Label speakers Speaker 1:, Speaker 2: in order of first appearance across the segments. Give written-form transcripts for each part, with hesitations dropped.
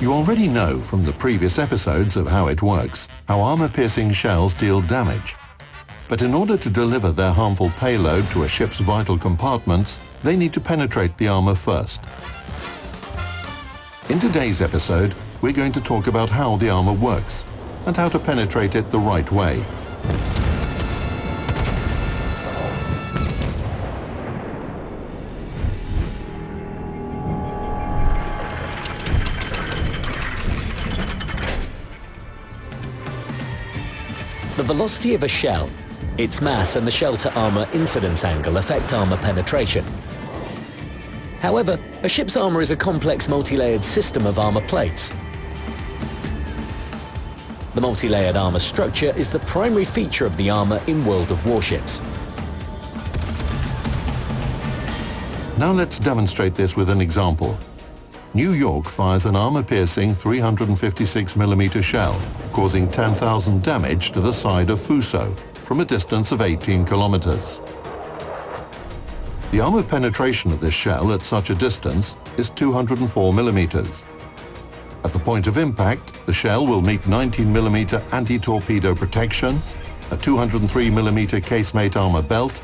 Speaker 1: You already know from the previous episodes of how it works, how armor-piercing shells deal damage. But in order to deliver their harmful payload to a ship's vital compartments, they need to penetrate the armor first. In today's episode, we're going to talk about how the armor works and how to penetrate it the right way.
Speaker 2: The velocity of a shell, its mass and the shell-to-armor incidence angle affect armor penetration. However, a ship's armor is a complex multi-layered system of armor plates. The multi-layered armor structure is the primary feature of the armor in World of Warships.
Speaker 1: Now let's demonstrate this with an example. New York fires an armor-piercing 356mm shell, causing 10,000 damage to the side of Fuso from a distance of 18 kilometers. The armor penetration of this shell at such a distance is 204mm. At the point of impact, the shell will meet 19mm anti-torpedo protection, a 203mm casemate armor belt,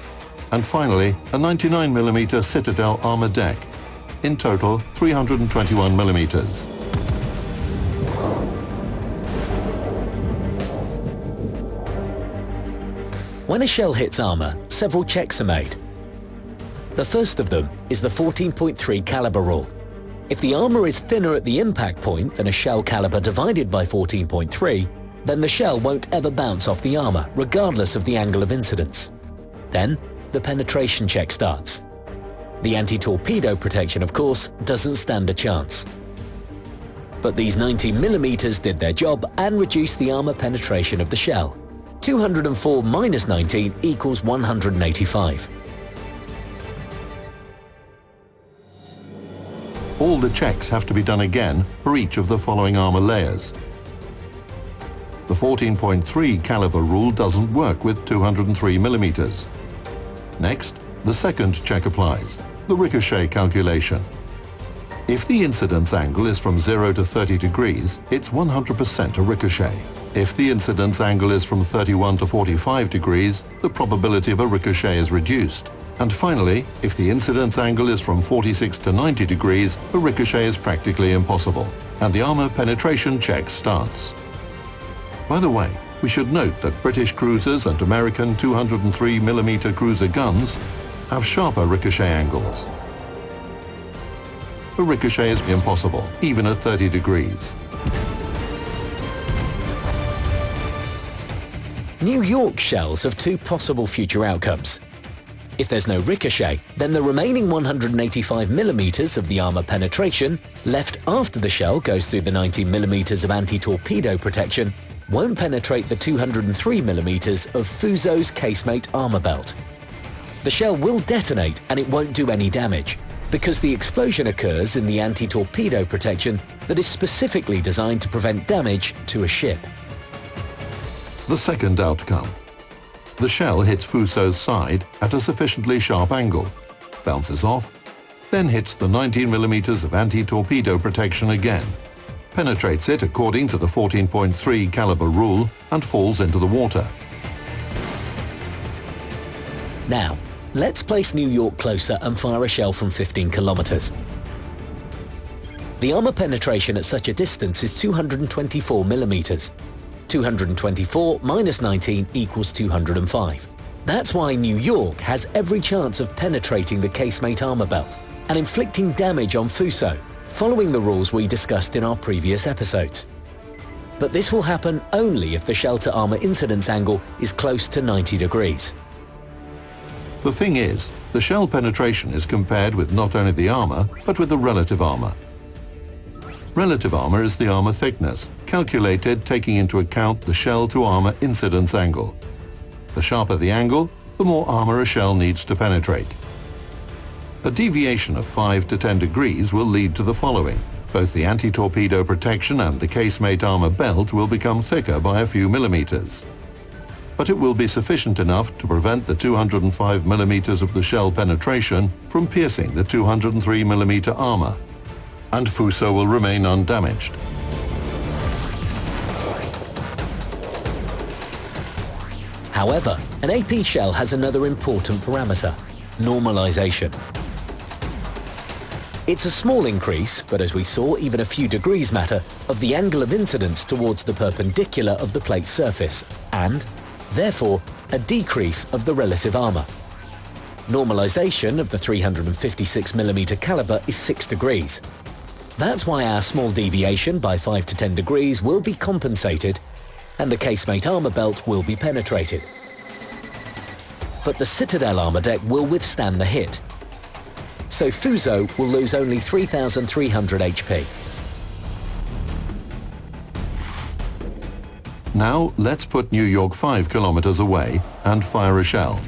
Speaker 1: and finally a 99mm Citadel armor deck. In total, 321mm.
Speaker 2: When a shell hits armor, several checks are made. The first of them is the 14.3 caliber rule. If the armor is thinner at the impact point than a shell caliber divided by 14.3, then the shell won't ever bounce off the armor, regardless of the angle of incidence. Then, the penetration check starts. The anti-torpedo protection, of course, doesn't stand a chance. But these 19mm did their job and reduced the armor penetration of the shell. 204 minus 19 equals 185.
Speaker 1: All the checks have to be done again for each of the following armor layers. The 14.3 caliber rule doesn't work with 203mm. Next, the second check applies, the ricochet calculation. If the incidence angle is from 0 to 30 degrees, it's 100% a ricochet. If the incidence angle is from 31 to 45 degrees, the probability of a ricochet is reduced. And finally, if the incidence angle is from 46 to 90 degrees, a ricochet is practically impossible, and the armor penetration check starts. By the way, we should note that British cruisers and American 203mm cruiser guns have sharper ricochet angles. A ricochet is impossible, even at 30 degrees.
Speaker 2: New York shells have two possible future outcomes. If there's no ricochet, then the remaining 185mm of the armor penetration, left after the shell goes through the 19mm of anti-torpedo protection, won't penetrate the 203mm of Fuso's casemate armor belt. The shell will detonate and it won't do any damage, because the explosion occurs in the anti-torpedo protection that is specifically designed to prevent damage to a ship.
Speaker 1: The second outcome. The shell hits Fuso's side at a sufficiently sharp angle, bounces off, then hits the 19mm of anti-torpedo protection again, penetrates it according to the 14.3 caliber rule, and falls into the water.
Speaker 2: Now, let's place New York closer and fire a shell from 15 kilometers. The armor penetration at such a distance is 224mm. 224 minus 19 equals 205. That's why New York has every chance of penetrating the casemate armor belt and inflicting damage on Fuso, following the rules we discussed in our previous episodes. But this will happen only if the shell-to-armor incidence angle is close to 90 degrees.
Speaker 1: The thing is, the shell penetration is compared with not only the armor, but with the relative armor. Relative armor is the armor thickness, calculated taking into account the shell-to-armor incidence angle. The sharper the angle, the more armor a shell needs to penetrate. A deviation of 5 to 10 degrees will lead to the following. Both the anti-torpedo protection and the casemate armor belt will become thicker by a few millimeters. But it will be sufficient enough to prevent the 205mm of the shell penetration from piercing the 203mm armor, and Fuso will remain undamaged.
Speaker 2: However, an AP shell has another important parameter: normalization. It's a small increase, but as we saw, even a few degrees matter, of the angle of incidence towards the perpendicular of the plate's surface, and, therefore, a decrease of the relative armor. Normalization of the 356mm caliber is 6 degrees. That's why our small deviation by 5 to 10 degrees will be compensated, and the casemate armor belt will be penetrated. But the Citadel armor deck will withstand the hit, so Fuso will lose only 3,300 HP.
Speaker 1: Now let's put New York 5 kilometers away and fire a shell.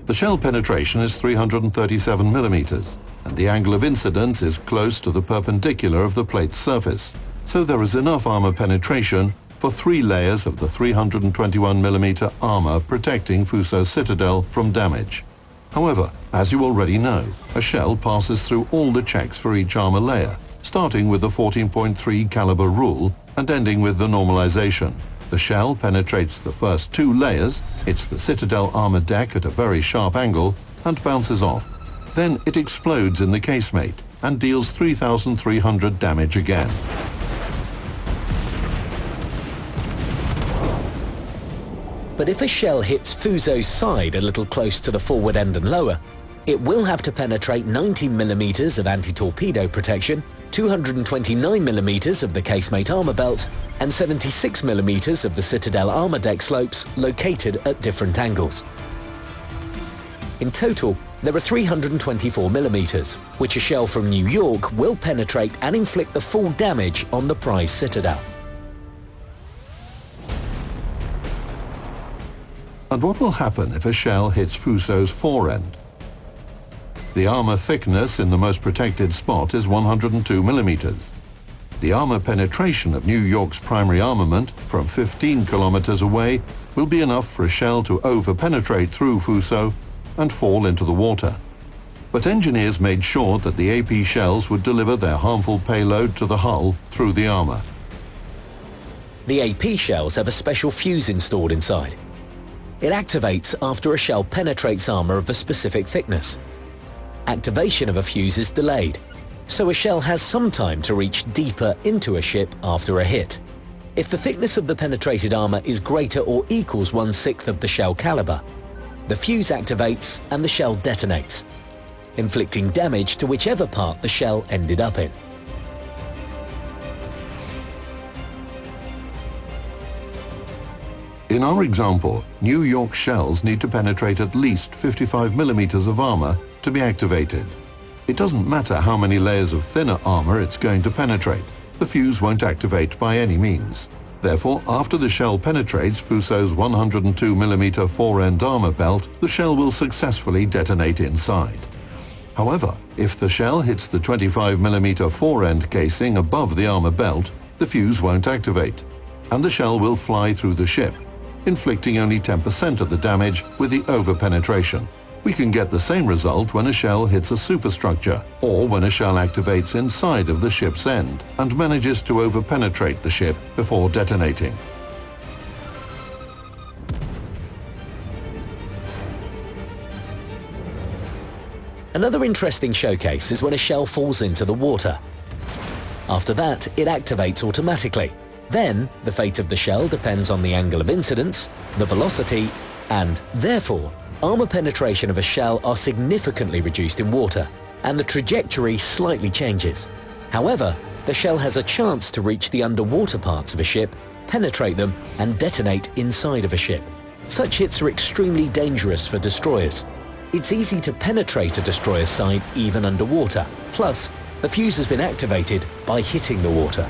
Speaker 1: The shell penetration is 337 millimeters, and the angle of incidence is close to the perpendicular of the plate's surface, so there is enough armor penetration for 3 layers of the 321mm armor protecting Fuso's citadel from damage. However, as you already know, a shell passes through all the checks for each armor layer, starting with the 14.3 caliber rule and ending with the normalization. The shell penetrates the first 2 layers, hits the citadel armor deck at a very sharp angle, and bounces off. Then it explodes in the casemate and deals 3,300 damage again.
Speaker 2: But if a shell hits Fuso's side a little close to the forward end and lower, it will have to penetrate 90mm of anti-torpedo protection, 229mm of the casemate armor belt, and 76mm of the Citadel armor deck slopes located at different angles. In total, there are 324mm, which a shell from New York will penetrate and inflict the full damage on the prize Citadel.
Speaker 1: And what will happen if a shell hits Fuso's forend? The armor thickness in the most protected spot is 102mm. The armor penetration of New York's primary armament from 15 kilometers away will be enough for a shell to over-penetrate through Fuso and fall into the water. But engineers made sure that the AP shells would deliver their harmful payload to the hull through the armor.
Speaker 2: The AP shells have a special fuse installed inside. It activates after a shell penetrates armor of a specific thickness. Activation of a fuse is delayed, so a shell has some time to reach deeper into a ship after a hit. If the thickness of the penetrated armor is greater or equals 1/6 of the shell caliber, the fuse activates and the shell detonates, inflicting damage to whichever part the shell ended up in.
Speaker 1: In our example, New York shells need to penetrate at least 55mm of armor to be activated. It doesn't matter how many layers of thinner armor it's going to penetrate. The fuse won't activate by any means. Therefore, after the shell penetrates Fuso's 102mm forend armor belt, the shell will successfully detonate inside. However, if the shell hits the 25mm forend casing above the armor belt, the fuse won't activate, and the shell will fly through the ship, inflicting only 10% of the damage with the over-penetration. We can get the same result when a shell hits a superstructure, or when a shell activates inside of the ship's end and manages to over-penetrate the ship before detonating.
Speaker 2: Another interesting showcase is when a shell falls into the water. After that, it activates automatically. Then, the fate of the shell depends on the angle of incidence, the velocity, and, therefore, armor penetration of a shell are significantly reduced in water, and the trajectory slightly changes. However, the shell has a chance to reach the underwater parts of a ship, penetrate them, and detonate inside of a ship. Such hits are extremely dangerous for destroyers. It's easy to penetrate a destroyer's side even underwater. Plus, the fuse has been activated by hitting the water.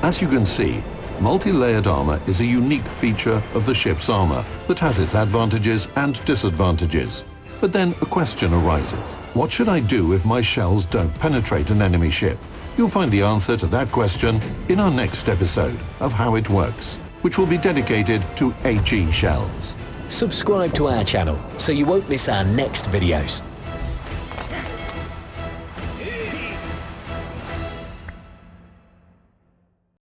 Speaker 1: As you can see, multi-layered armor is a unique feature of the ship's armor that has its advantages and disadvantages. But then a question arises. What should I do if my shells don't penetrate an enemy ship? You'll find the answer to that question in our next episode of How It Works, which will be dedicated to HE shells.
Speaker 2: Subscribe to our channel so you won't miss our next videos.